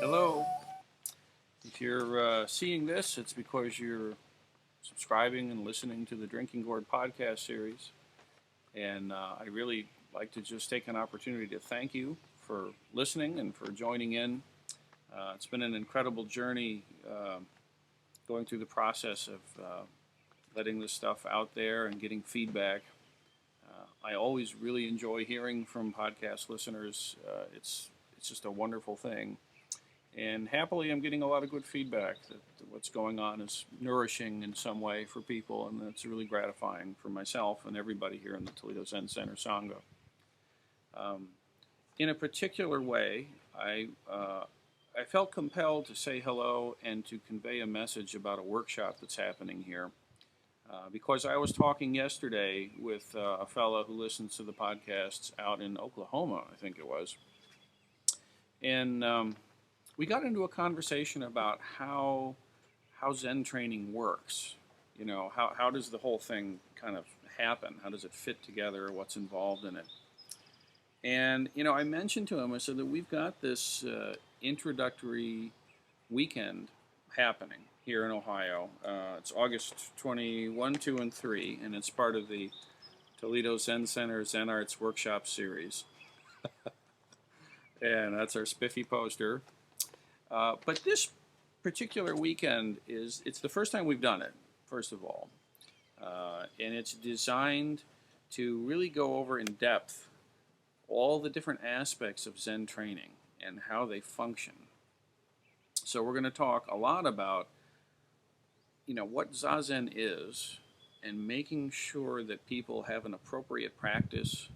Hello. If you're seeing this, it's because you're subscribing and listening to the Drinking Gourd podcast series. And I really like to just take an opportunity to thank you for listening and for joining in. It's been an incredible journey going through the process of letting this stuff out there and getting feedback. I always really enjoy hearing from podcast listeners. It's just a wonderful thing. And happily, I'm getting a lot of good feedback that what's going on is nourishing in some way for people, and that's really gratifying for myself and everybody here in the Toledo Zen Center Sangha. Um, in a particular way, I felt compelled to say hello and to convey a message about a workshop that's happening here. Because I was talking yesterday with a fellow who listens to the podcasts out in Oklahoma, I think it was, and we got into a conversation about how Zen training works. You know, how does the whole thing kind of happen? How does it fit together? What's involved in it? And, you know, I mentioned to him, I said that we've got this introductory weekend happening here in Ohio. It's August 21, 2, and 3, and it's part of the Toledo Zen Center Zen Arts Workshop Series. And that's our spiffy poster. But this particular weekend it's the first time we've done it, first of all. And it's designed to really go over in depth all the different aspects of Zen training and how they function. So we're going to talk a lot about, you know, what Zazen is and making sure that people have an appropriate practice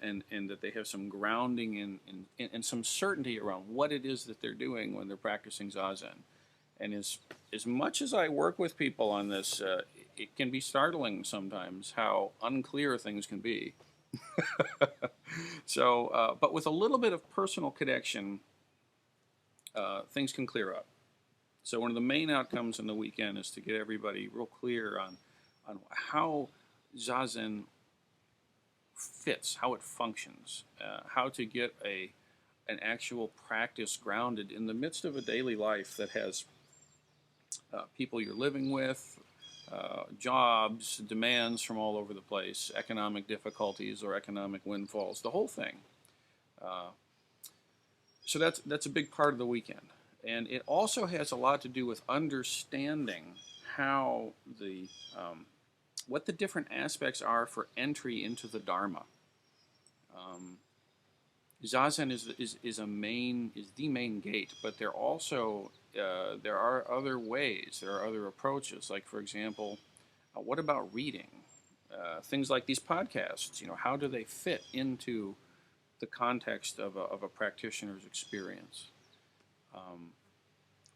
and that they have some grounding and some certainty around what it is that they're doing when they're practicing Zazen. And as much as I work with people on this, it can be startling sometimes how unclear things can be. So, but with a little bit of personal connection, things can clear up. So one of the main outcomes in the weekend is to get everybody real clear on how Zazen fits, how it functions, how to get an actual practice grounded in the midst of a daily life that has people you're living with, jobs, demands from all over the place, economic difficulties or economic windfalls, the whole thing. So that's a big part of the weekend. And it also has a lot to do with understanding how what the different aspects are for entry into the Dharma. Zazen is the main gate, but there are other ways, there are other approaches. Like, for example, what about reading? Things like these podcasts, you know, how do they fit into the context of a practitioner's experience?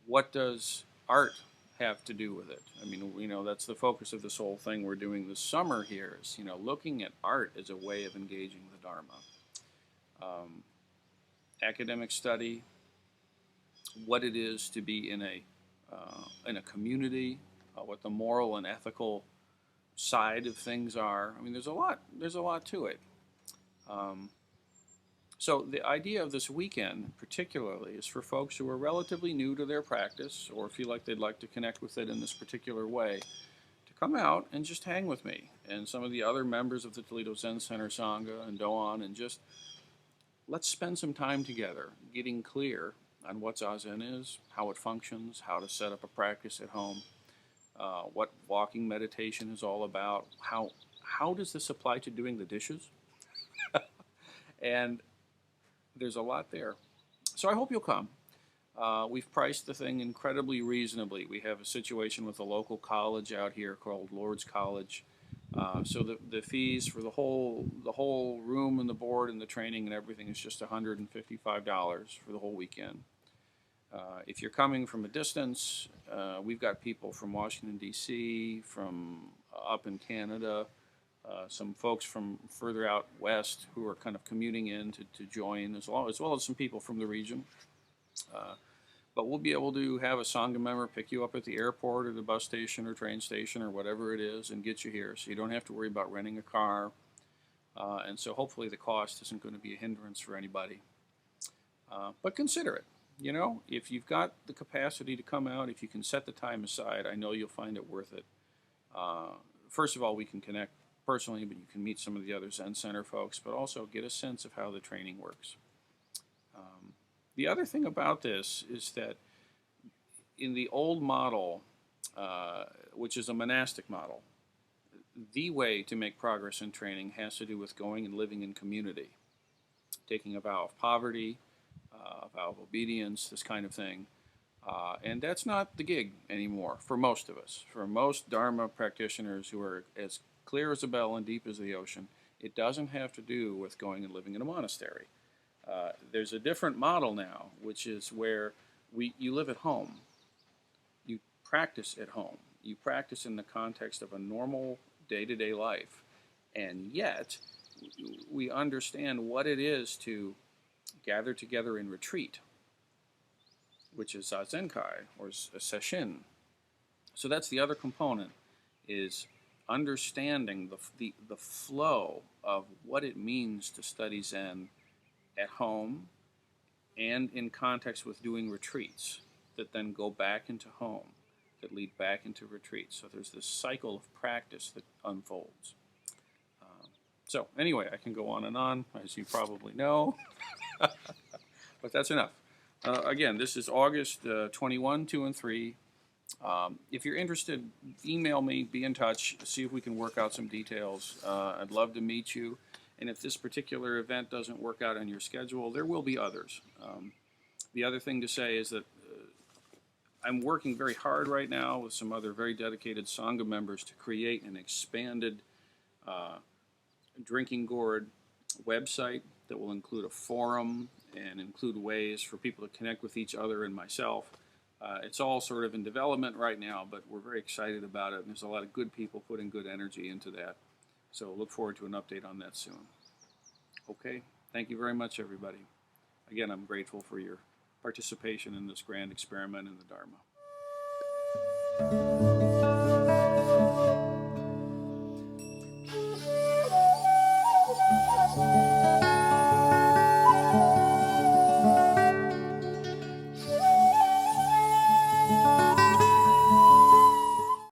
What does art have to do with it? I mean, you know, that's the focus of this whole thing we're doing this summer here is, you know, looking at art as a way of engaging the Dharma. Academic study, what it is to be in a community, what the moral and ethical side of things are. I mean, there's a lot to it. So the idea of this weekend, particularly, is for folks who are relatively new to their practice or feel like they'd like to connect with it in this particular way, to come out and just hang with me and some of the other members of the Toledo Zen Center Sangha and Doan, and just let's spend some time together getting clear on what Zazen is, how it functions, how to set up a practice at home, what walking meditation is all about, how does this apply to doing the dishes? And there's a lot there. So I hope you'll come. We've priced the thing incredibly reasonably. We have a situation with a local college out here called Lourdes College. So the fees for the whole room and the board and the training and everything is just $155 for the whole weekend. If you're coming from a distance, we've got people from Washington, D.C., from up in Canada, some folks from further out west who are kind of commuting in to join, as well as some people from the region. But we'll be able to have a Sangha member pick you up at the airport or the bus station or train station or whatever it is and get you here. So you don't have to worry about renting a car. And so hopefully the cost isn't going to be a hindrance for anybody. But consider it. You know, if you've got the capacity to come out, if you can set the time aside, I know you'll find it worth it. First of all, we can connect personally, but you can meet some of the other Zen Center folks, but also get a sense of how the training works. The other thing about this is that in the old model, which is a monastic model, the way to make progress in training has to do with going and living in community, taking a vow of poverty, a vow of obedience, this kind of thing. And that's not the gig anymore for most of us. For most Dharma practitioners who are as clear as a bell and deep as the ocean, it doesn't have to do with going and living in a monastery. There's a different model now, which is where you live at home. You practice at home. You practice in the context of a normal day-to-day life. And yet, we understand what it is to gather together in retreat, which is Zazenkai or Sesshin. So that's the other component, is understanding the flow of what it means to study Zen at home and in context with doing retreats that then go back into home, that lead back into retreats. So there's this cycle of practice that unfolds. So anyway, I can go on and on, as you probably know, but that's enough. Again, this is August 21, 2, and 3. If you're interested, email me, be in touch, see if we can work out some details. I'd love to meet you. And if this particular event doesn't work out on your schedule, there will be others. The other thing to say is that I'm working very hard right now with some other very dedicated Sangha members to create an expanded Drinking Gourd website that will include a forum and include ways for people to connect with each other and myself. It's all sort of in development right now, but we're very excited about it, and there's a lot of good people putting good energy into that. So look forward to an update on that soon. Okay, thank you very much, everybody. Again, I'm grateful for your participation in this grand experiment in the Dharma.